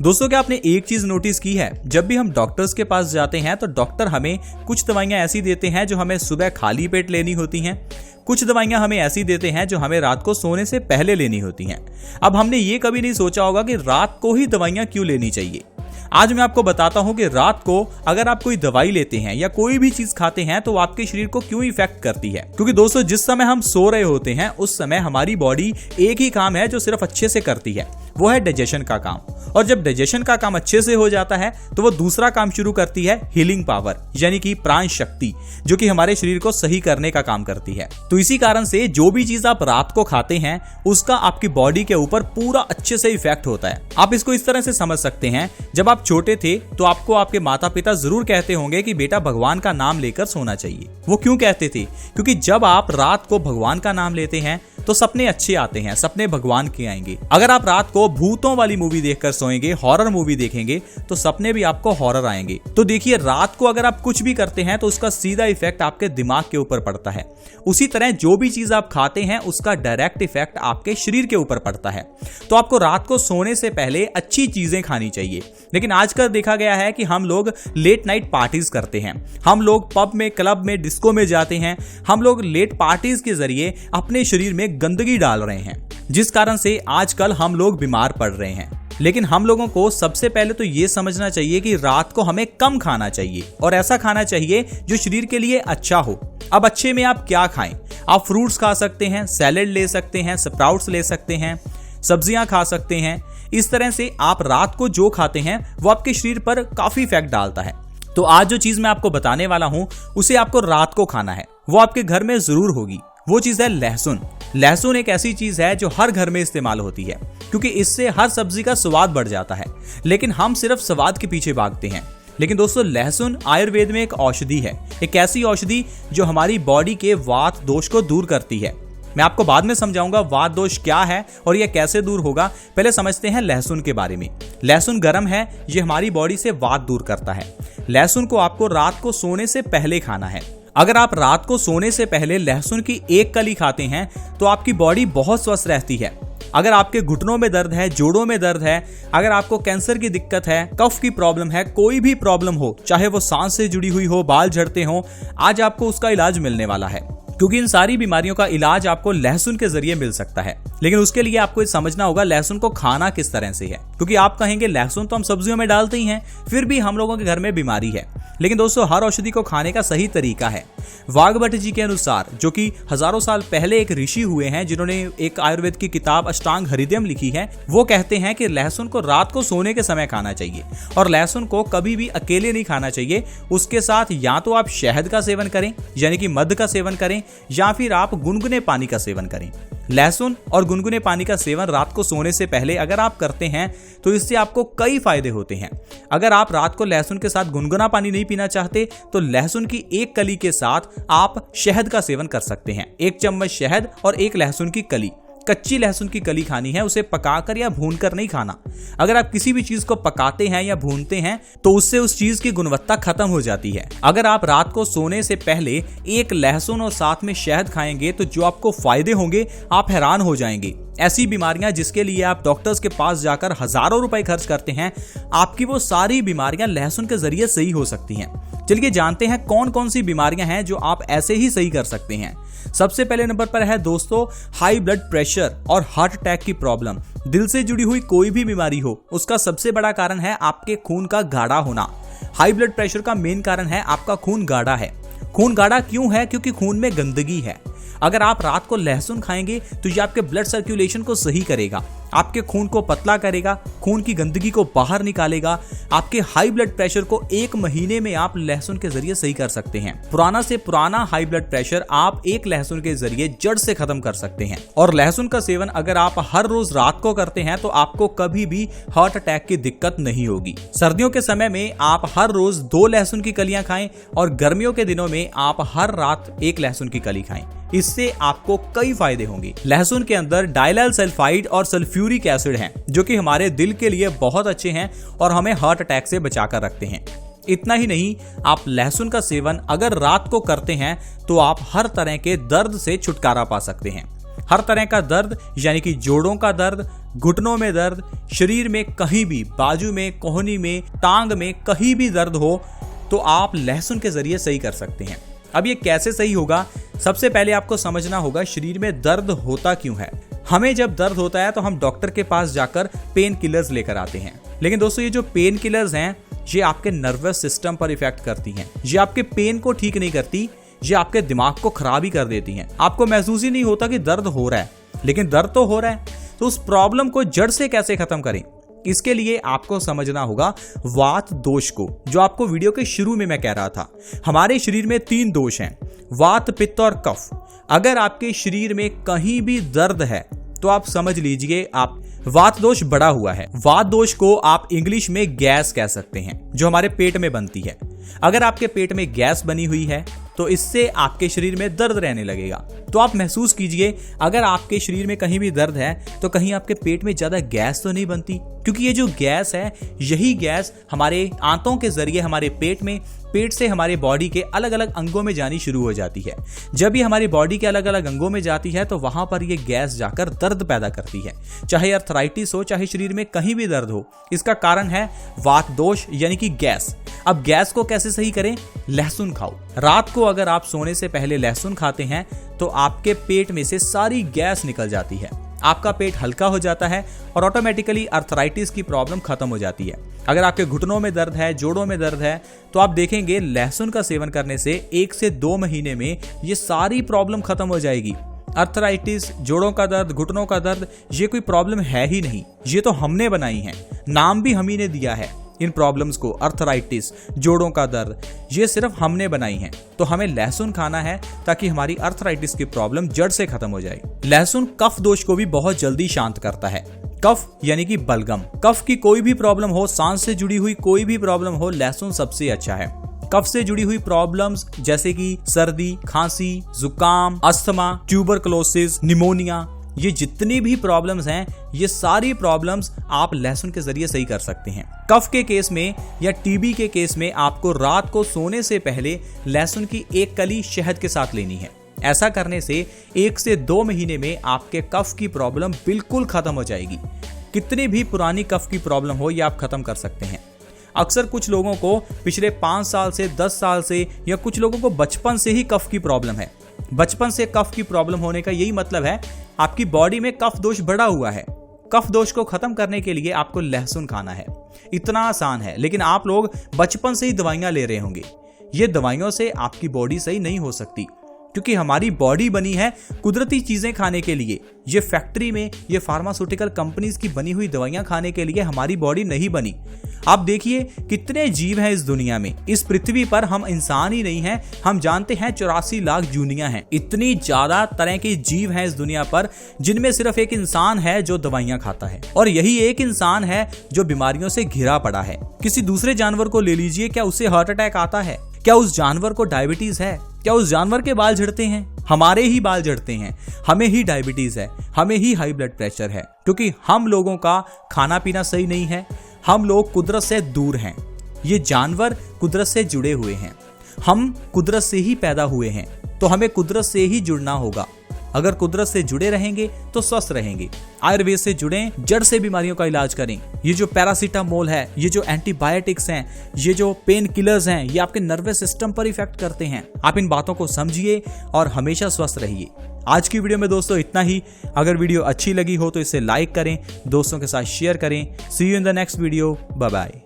दोस्तों, क्या आपने एक चीज नोटिस की है, जब भी हम डॉक्टर्स के पास जाते हैं तो डॉक्टर हमें कुछ दवाइयां ऐसी देते हैं जो हमें सुबह खाली पेट लेनी होती हैं, कुछ दवाइयां हमें ऐसी देते हैं जो हमें रात को सोने से पहले लेनी होती हैं। अब हमने ये कभी नहीं सोचा होगा कि रात को ही दवाइयां क्यों लेनी चाहिए। आज मैं आपको बताता हूं कि रात को अगर आप कोई दवाई लेते हैं या कोई भी चीज खाते हैं तो आपके शरीर को क्यों इफेक्ट करती है। क्योंकि दोस्तों, जिस समय हम सो रहे होते हैं उस समय हमारी बॉडी एक ही काम है जो सिर्फ अच्छे से करती है, वो है डाइजेशन का काम। और जब डाइजेशन का काम अच्छे से हो जाता है तो वो दूसरा काम शुरू करती है, हीलिंग पावर, यानी कि प्राण शक्ति, जो कि हमारे शरीर को सही करने का काम करती है। तो इसी कारण से जो भी चीज आप रात को खाते हैं उसका आपकी बॉडी के ऊपर पूरा अच्छे से इफेक्ट होता है। आप इसको इस तरह से समझ सकते हैं, जब आप छोटे थे तो आपको आपके माता पिता जरूर कहते होंगे कि बेटा भगवान का नाम लेकर सोना चाहिए। वो क्यों कहते थे? क्योंकि जब आप रात को भगवान का नाम लेते हैं तो सपने अच्छे आते हैं, सपने भगवान के आएंगे। अगर आप रात को भूतों वाली मूवी देखकर सोएंगे, हॉरर मूवी देखेंगे, तो सपने भी आपको हॉरर आएंगे। तो देखिए, रात को अगर आप कुछ भी करते हैं तो उसका सीधा इफेक्ट आपके दिमाग के ऊपर पड़ता है। उसी तरह जो भी चीज आप खाते हैं उसका डायरेक्ट इफेक्ट आपके शरीर के ऊपर पड़ता है। तो आपको रात को सोने से पहले अच्छी चीजें खानी चाहिए। लेकिन आजकल देखा गया है कि हम लोग लेट नाइट पार्टीज करते हैं, हम लोग पब में, क्लब में, डिस्को में जाते हैं, हम लोग लेट पार्टीज के जरिए अपने शरीर में गंदगी डाल रहे हैं, जिस कारण से आजकल हम लोग बीमार पड़ रहे हैं। लेकिन हम लोगों को सबसे पहले तो ये समझना चाहिए कि रात को हमें कम खाना चाहिए और ऐसा खाना चाहिए जो शरीर के लिए अच्छा हो। अब अच्छे में आप क्या खाएं? आप फ्रूट्स खा सकते हैं, सैलेड ले सकते हैं, स्प्राउट्स ले सकते हैं, सब्जियां खा सकते हैं। इस तरह से आप रात को जो खाते हैं वो आपके शरीर पर काफी इफेक्ट डालता है। तो आज जो चीज मैं आपको बताने वाला हूं उसे आपको रात को खाना है, वो आपके घर में जरूर होगी। वो चीज है लहसुन। लहसुन एक ऐसी चीज है जो हर घर में इस्तेमाल होती है, क्योंकि इससे हर सब्जी का स्वाद बढ़ जाता है। लेकिन हम सिर्फ स्वाद के पीछे भागते हैं। लेकिन दोस्तों, लहसुन आयुर्वेद में एक औषधि है, एक ऐसी औषधि जो हमारी बॉडी के वात दोष को दूर करती है। मैं आपको बाद में समझाऊंगा वात दोष क्या है और यह कैसे दूर होगा। पहले समझते हैं लहसुन के बारे में। लहसुन गर्म है, ये हमारी बॉडी से वात दूर करता है। लहसुन को आपको रात को सोने से पहले खाना है। अगर आप रात को सोने से पहले लहसुन की एक कली खाते हैं तो आपकी बॉडी बहुत स्वस्थ रहती है। अगर आपके घुटनों में दर्द है, जोड़ों में दर्द है, अगर आपको कैंसर की दिक्कत है, कफ की प्रॉब्लम है, कोई भी प्रॉब्लम हो, चाहे वो सांस से जुड़ी हुई हो, बाल झड़ते हो, आज आपको उसका इलाज मिलने वाला है। क्योंकि इन सारी बीमारियों का इलाज आपको लहसुन के जरिए मिल सकता है। लेकिन उसके लिए आपको समझना होगा लहसुन को खाना किस तरह से है। क्योंकि आप कहेंगे लहसुन तो हम सब्जियों में डालते ही हैं, फिर भी हम लोगों के घर में बीमारी है। लेकिन दोस्तों, हर औषधि को खाने का सही तरीका है। वाघभट्ट जी के अनुसार, जो कि हजारों साल पहले एक ऋषि हुए हैं जिन्होंने एक आयुर्वेद की किताब अष्टांग हृदयम लिखी है, वो कहते हैं कि लहसुन को रात को सोने के समय खाना चाहिए और लहसुन को कभी भी अकेले नहीं खाना चाहिए। उसके साथ या तो आप शहद का सेवन करें, यानी कि मध का सेवन करें, या फिर आप गुनगुने पानी का सेवन करें। लहसुन और गुनगुने पानी का सेवन रात को सोने से पहले अगर आप करते हैं तो इससे आपको कई फायदे होते हैं। अगर आप रात को लहसुन के साथ गुनगुना पानी नहीं पीना चाहते तो लहसुन की एक कली के साथ आप शहद का सेवन कर सकते हैं। 1 चम्मच शहद और 1 लहसुन की कली। कच्ची लहसुन की कली खानी है, उसे पकाकर या भूनकर नहीं खाना। अगर आप किसी भी चीज को पकाते हैं या भूनते हैं तो उससे उस चीज की गुणवत्ता खत्म हो जाती है। अगर आप रात को सोने से पहले 1 लहसुन और साथ में शहद खाएंगे तो जो आपको फायदे होंगे आप हैरान हो जाएंगे। ऐसी बीमारियां जिसके लिए आप डॉक्टर्स के पास जाकर हजारों रुपए खर्च करते हैं, आपकी वो सारी बीमारियां लहसुन के जरिए सही हो सकती हैं। चलिए जानते हैं कौन कौन सी बीमारियां हैं जो आप ऐसे ही सही कर सकते हैं। सबसे पहले नंबर पर है दोस्तों हाई ब्लड प्रेशर और हार्ट अटैक की प्रॉब्लम। दिल से जुड़ी हुई कोई भी बीमारी हो, उसका सबसे बड़ा कारण है आपके खून का गाढ़ा होना। हाई ब्लड प्रेशर का मेन कारण है आपका खून गाढ़ा है। खून गाढ़ा क्यों है? क्योंकि खून में गंदगी है। अगर आप रात को लहसुन खाएंगे तो ये आपके ब्लड सर्कुलेशन को सही करेगा, आपके खून को पतला करेगा, खून की गंदगी को बाहर निकालेगा। आपके हाई ब्लड प्रेशर को 1 महीने में आप लहसुन के जरिए सही कर सकते हैं। पुराना से पुराना हाई ब्लड प्रेशर आप 1 लहसुन के जरिए जड़ से खत्म कर सकते हैं। और लहसुन का सेवन अगर आप हर रोज रात को करते हैं तो आपको कभी भी हार्ट अटैक की दिक्कत नहीं होगी। सर्दियों के समय में आप हर रोज 2 लहसुन की कलियां खाएं और गर्मियों के दिनों में आप हर रात 1 लहसुन की कली खाएं। इससे आपको कई फायदे होंगे। लहसुन के अंदर डाइलाइल सल्फाइड और सल्फ्यूरिक एसिड हैं, जो कि हमारे दिल के लिए बहुत अच्छे हैं और हमें हार्ट अटैक से बचाकर रखते हैं। इतना ही नहीं, आप लहसुन का सेवन अगर रात को करते हैं तो आप हर तरह के दर्द से छुटकारा पा सकते हैं। हर तरह का दर्द यानी कि जोड़ों का दर्द, घुटनों में दर्द, शरीर में कहीं भी, बाजू में, कोहनी में, टांग में कहीं भी दर्द हो तो आप लहसुन के जरिए सही कर सकते हैं। अब ये कैसे सही होगा? सबसे पहले आपको समझना होगा शरीर में दर्द होता क्यों है। हमें जब दर्द होता है तो हम डॉक्टर के पास जाकर पेन किलर्स लेकर आते हैं, लेकिन दोस्तों ये जो पेन किलर्स हैं ये आपके नर्वस सिस्टम पर इफेक्ट करती हैं। ये आपके पेन को ठीक नहीं करती, ये आपके दिमाग को खराब ही कर देती हैं। आपको महसूस ही नहीं होता कि दर्द हो रहा है, लेकिन दर्द तो हो रहा है। तो उस प्रॉब्लम को जड़ से कैसे खत्म करें, इसके लिए आपको समझना होगा वात दोष को, जो आपको वीडियो के शुरू में मैं कह रहा था। हमारे शरीर में 3 दोष हैं, वात, पित्त और कफ। अगर आपके शरीर में कहीं भी दर्द है तो आप समझ लीजिए आप वात दोष बढ़ा हुआ है। वात दोष को आप इंग्लिश में गैस कह सकते हैं, जो हमारे पेट में बनती है। अगर आपके पेट में गैस बनी हुई है तो इससे आपके शरीर में दर्द रहने लगेगा। तो आप महसूस कीजिए, अगर आपके शरीर में कहीं भी दर्द है तो कहीं आपके पेट में ज्यादा गैस तो नहीं बनती, क्योंकि ये जो गैस है यही गैस हमारे आंतों के जरिए हमारे पेट से हमारे बॉडी के अलग अलग अंगों में जानी शुरू हो जाती है। जब ये हमारी बॉडी के अलग अलग अंगों में जाती है तो वहां पर ये गैस जाकर दर्द पैदा करती है, चाहे अर्थराइटिस हो, चाहे शरीर में कहीं भी दर्द हो। इसका कारण है वात दोष यानी कि गैस। अब गैस को कैसे सही करें? लहसुन खाओ। रात को अगर आप सोने से पहले लहसुन खाते हैं तो आपके पेट में से सारी गैस निकल जाती है, आपका पेट हल्का हो जाता है और ऑटोमेटिकली अर्थराइटिस की प्रॉब्लम खत्म हो जाती है। अगर आपके घुटनों में दर्द है, जोड़ों में दर्द है, तो आप देखेंगे लहसुन का सेवन करने से 1 से 2 महीने में ये सारी प्रॉब्लम खत्म हो जाएगी। अर्थराइटिस, जोड़ों का दर्द, घुटनों का दर्द, ये कोई प्रॉब्लम है ही नहीं, ये तो हमने बनाई है, नाम भी हम ही ने दिया है इन प्रॉब्लम्स को। अर्थराइटिस, जोड़ों का दर्द, ये सिर्फ हमने बनाई है। तो हमें लहसुन खाना है ताकि हमारी अर्थराइटिस की प्रॉब्लम जड़ से खत्म हो जाए। लहसुन कफ दोष को भी बहुत जल्दी शांत करता है। कफ यानी कि बलगम, कफ की कोई भी प्रॉब्लम हो, सांस से जुड़ी हुई कोई भी प्रॉब्लम हो, लहसुन सबसे अच्छा है। कफ से जुड़ी हुई प्रॉब्लम्स जैसे कि सर्दी, खांसी, जुकाम, अस्थमा, ट्यूबरकुलोसिस, निमोनिया, ये जितनी भी प्रॉब्लम्स हैं ये सारी प्रॉब्लम्स आप लहसुन के जरिए सही कर सकते हैं। कफ के केस में या टीबी के केस में आपको रात को सोने से पहले लहसुन की 1 कली शहद के साथ लेनी है। ऐसा करने से 1 से 2 महीने में आपके कफ की प्रॉब्लम बिल्कुल खत्म हो जाएगी। कितनी भी पुरानी कफ की प्रॉब्लम हो ये आप खत्म कर सकते हैं। अक्सर कुछ लोगों को पिछले 5 साल से, 10 साल से, या कुछ लोगों को बचपन से ही कफ की प्रॉब्लम है। बचपन से कफ की प्रॉब्लम होने का यही मतलब है आपकी बॉडी में कफ दोष बढ़ा हुआ है। कफ दोष को खत्म करने के लिए आपको लहसुन खाना है। इतना आसान है, लेकिन आप लोग बचपन से ही दवाइयां ले रहे होंगे। ये दवाइयों से आपकी बॉडी सही नहीं हो सकती, क्योंकि हमारी बॉडी बनी है कुदरती चीजें खाने के लिए। ये फैक्ट्री में, ये फार्मास्यूटिकल कंपनीज की बनी हुई दवाइयां खाने के लिए हमारी बॉडी नहीं बनी। आप देखिए कितने जीव हैं इस दुनिया में। इस पृथ्वी पर हम इंसान ही नहीं हैं, हम जानते हैं 84 लाख जूनियां हैं। इतनी ज्यादा तरह के जीव हैं इस दुनिया पर, जिनमें सिर्फ एक इंसान है जो दवाइयां खाता है, और यही एक इंसान है जो बीमारियों से घिरा पड़ा है। किसी दूसरे जानवर को ले लीजिए, क्या उसे हार्ट अटैक आता है? क्या उस जानवर को डायबिटीज है? क्या उस जानवर के बाल झड़ते हैं? हमारे ही बाल झड़ते हैं। हमें ही डायबिटीज है, हमें ही हाई ब्लड प्रेशर है, क्योंकि हम लोगों का खाना पीना सही नहीं है। हम लोग कुदरत से दूर हैं। ये जानवर कुदरत से जुड़े हुए हैं। हम कुदरत से ही पैदा हुए हैं, तो हमें कुदरत से ही जुड़ना होगा। अगर कुदरत से जुड़े रहेंगे तो स्वस्थ रहेंगे। आयुर्वेद से जुड़ें, जड़ से बीमारियों का इलाज करें। ये जो पैरासीटामोल है, ये जो एंटीबायोटिक्स हैं, ये जो पेन किलर्स हैं, ये आपके नर्वस सिस्टम पर इफेक्ट करते हैं। आप इन बातों को समझिए और हमेशा स्वस्थ रहिए। आज की वीडियो में दोस्तों इतना ही। अगर वीडियो अच्छी लगी हो तो इसे लाइक करें, दोस्तों के साथ शेयर करें। See you in the next video. Bye bye.